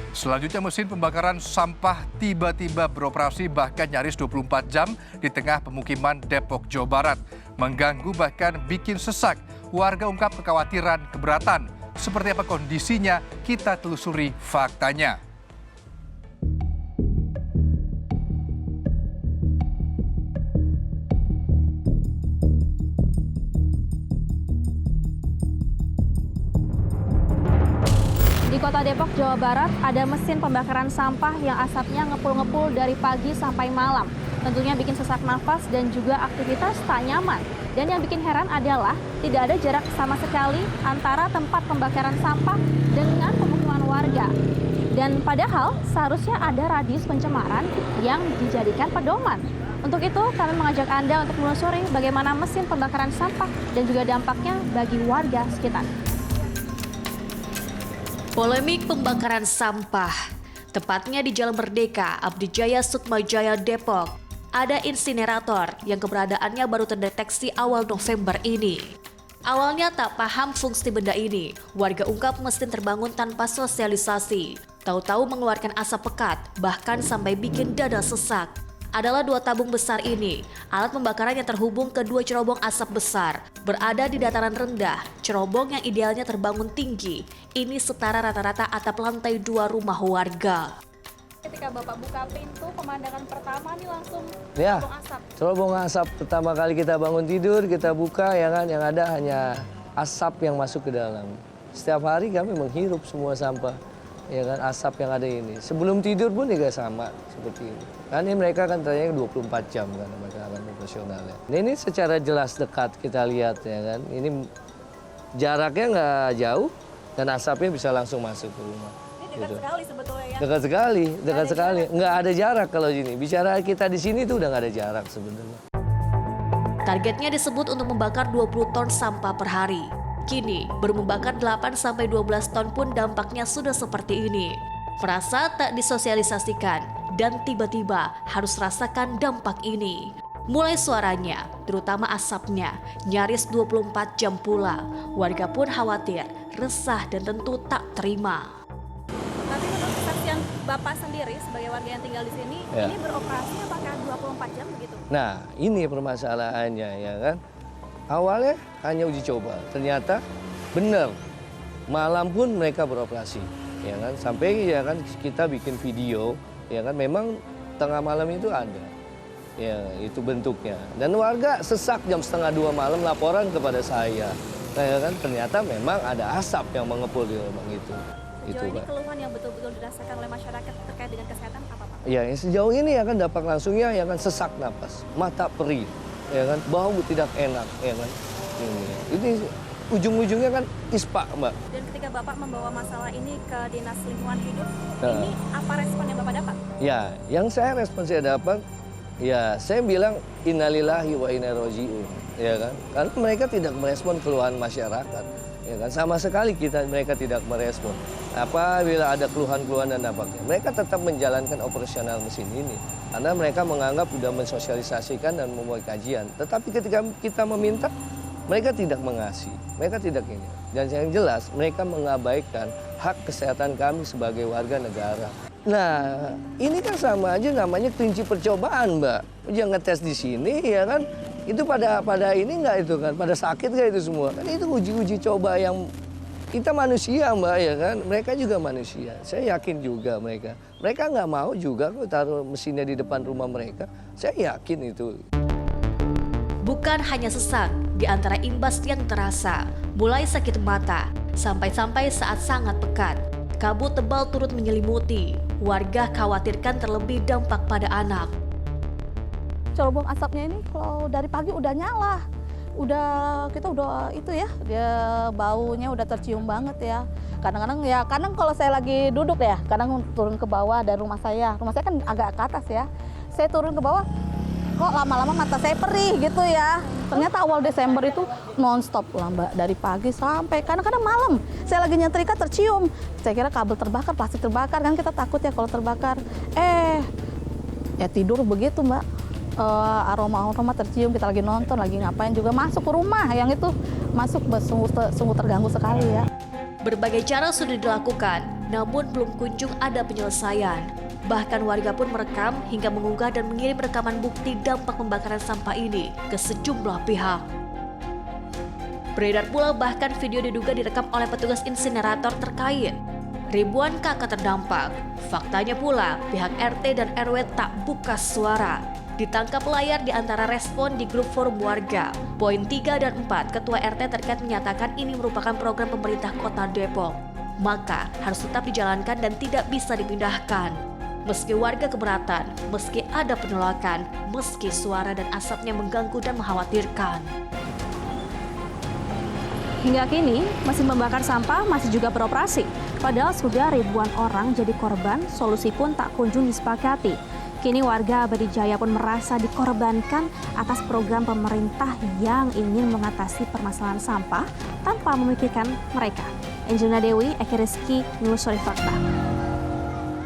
Selanjutnya mesin pembakaran sampah tiba-tiba beroperasi bahkan nyaris 24 jam di tengah pemukiman Depok, Jawa Barat. Mengganggu bahkan bikin sesak. Warga ungkap kekhawatiran keberatan. Seperti apa kondisinya, kita telusuri faktanya. Di Kota Depok, Jawa Barat, ada mesin pembakaran sampah yang asapnya ngepul-ngepul dari pagi sampai malam. Tentunya bikin sesak nafas dan juga aktivitas tak nyaman. Dan yang bikin heran adalah tidak ada jarak sama sekali antara tempat pembakaran sampah dengan pemukiman warga. Dan padahal seharusnya ada radius pencemaran yang dijadikan pedoman. Untuk itu, kami mengajak Anda untuk menelusuri bagaimana mesin pembakaran sampah dan juga dampaknya bagi warga sekitar. Polemik pembakaran sampah, tepatnya di Jalan Merdeka, Abdijaya Sukmajaya, Depok. Ada insinerator yang keberadaannya baru terdeteksi awal November ini. Awalnya tak paham fungsi benda ini, warga ungkap mesin terbangun tanpa sosialisasi. Tahu-tahu mengeluarkan asap pekat, bahkan sampai bikin dada sesak. Adalah 2 tabung besar ini. Alat pembakaran yang terhubung ke 2 cerobong asap besar. Berada di dataran rendah, cerobong yang idealnya terbangun tinggi. Ini setara rata-rata atap lantai 2 rumah warga. Ketika Bapak buka pintu, pemandangan pertama nih langsung Ya, cerobong asap. cerobong asap pertama kali kita bangun tidur, kita buka ya kan, yang ada hanya asap yang masuk ke dalam. Setiap hari kami menghirup semua sampah, ya kan, asap yang ada ini. Sebelum tidur pun juga sama seperti ini. Kan ini mereka kan ternyata 24 jam kan, mereka akan operasional ya. Ini secara jelas dekat kita lihat ya kan, ini jaraknya nggak jauh dan asapnya bisa langsung masuk ke rumah. Ini dekat sekali sebetulnya ya. Dekat sekali. Nggak ada jarak kalau gini. Bicara kita di sini tuh udah nggak ada jarak sebenarnya. Targetnya disebut untuk membakar 20 ton sampah per hari. Kini, baru membakar 8-12 ton pun dampaknya sudah seperti ini. Merasa tak disosialisasikan dan tiba-tiba harus rasakan dampak ini. Mulai suaranya, terutama asapnya, nyaris 24 jam pula. Warga pun khawatir, resah dan tentu tak terima. Tapi menurut kesaksian Bapak sendiri sebagai warga yang tinggal di sini, Ya. ini beroperasi apakah 24 jam begitu? Nah, ini permasalahannya ya kan. Awalnya hanya uji coba, ternyata benar. Malam pun mereka beroperasi, ya kan. Sampai ya kan kita bikin video, ya kan memang tengah malam itu ada. Ya, itu bentuknya. Dan warga sesak jam 1:30 malam laporan kepada saya. Nah, ya kan ternyata memang ada asap yang mengepul di rumah itu. Sejauh ini Pak. keluhan yang betul-betul dirasakan oleh masyarakat terkait dengan kesehatan apa Pak? Ya, yang sejauh ini ya kan dampak langsungnya ya kan sesak napas, mata perih, ya kan bau tidak enak, ya kan. Ini ujung-ujungnya kan ispa, Mbak. Dan ketika Bapak membawa masalah ini ke Dinas Lingkungan Hidup, Nah. ini apa respon yang Bapak dapat? Ya, yang respon saya dapat, ya saya bilang innalillahi wa inna ilaihi raji'un, ya kan. Karena mereka tidak merespon keluhan masyarakat, ya kan. Sama sekali mereka tidak merespon. Apabila ada keluhan-keluhan dan dampaknya, mereka tetap menjalankan operasional mesin ini. Karena mereka menganggap sudah mensosialisasikan dan membuat kajian. Tetapi ketika kita meminta, mereka tidak mengasih, mereka tidak ini. Dan yang jelas, mereka mengabaikan hak kesehatan kami sebagai warga negara. Nah, ini kan sama aja namanya kelinci percobaan, Mbak. Jangan ngetes di sini, ya kan? Itu pada ini nggak itu kan? Pada sakit nggak itu semua? Kan itu uji coba yang kita manusia, Mbak, ya kan? Mereka juga manusia. Saya yakin juga mereka. Mereka nggak mau juga kok taruh mesinnya di depan rumah mereka. Saya yakin itu. Bukan hanya sesak, di antara imbas yang terasa, mulai sakit mata, sampai-sampai saat sangat pekat. Kabut tebal turut menyelimuti, warga khawatirkan terlebih dampak pada anak. Cerobong asapnya ini kalau dari pagi udah nyala. Kita udah itu ya, dia baunya udah tercium banget ya. Kadang kalau saya lagi duduk ya, kadang turun ke bawah dari rumah saya. Rumah saya kan agak ke atas ya. Saya turun ke bawah, kok lama-lama mata saya perih gitu ya. Ternyata awal Desember itu nonstop lah Mbak, dari pagi sampai kadang-kadang malam. Saya lagi nyetrika tercium. Saya kira kabel terbakar, plastik terbakar, kan kita takut ya kalau terbakar. Ya tidur begitu Mbak. Aroma tercium, kita lagi nonton, lagi ngapain juga masuk ke rumah, yang itu masuk sungguh terganggu sekali ya. Berbagai cara sudah dilakukan, namun belum kunjung ada penyelesaian. Bahkan warga pun merekam hingga mengunggah dan mengirim rekaman bukti dampak pembakaran sampah ini ke sejumlah pihak. Beredar pula bahkan video diduga direkam oleh petugas insinerator terkait. Ribuan kakak terdampak. Faktanya pula, pihak RT dan RW tak buka suara. Ditangkap layar di antara respon di grup forum warga. Poin 3 dan 4, Ketua RT terkait menyatakan ini merupakan program pemerintah Kota Depok. Maka harus tetap dijalankan dan tidak bisa dipindahkan. Meski warga keberatan, meski ada penolakan, meski suara dan asapnya mengganggu dan mengkhawatirkan. Hingga kini, mesin pembakar sampah masih juga beroperasi. Padahal sudah ribuan orang jadi korban, solusi pun tak kunjung disepakati. Kini warga Abadi Jaya pun merasa dikorbankan atas program pemerintah yang ingin mengatasi permasalahan sampah tanpa memikirkan mereka. Angelina Dewi, Eki Rizky, News Story Fakta.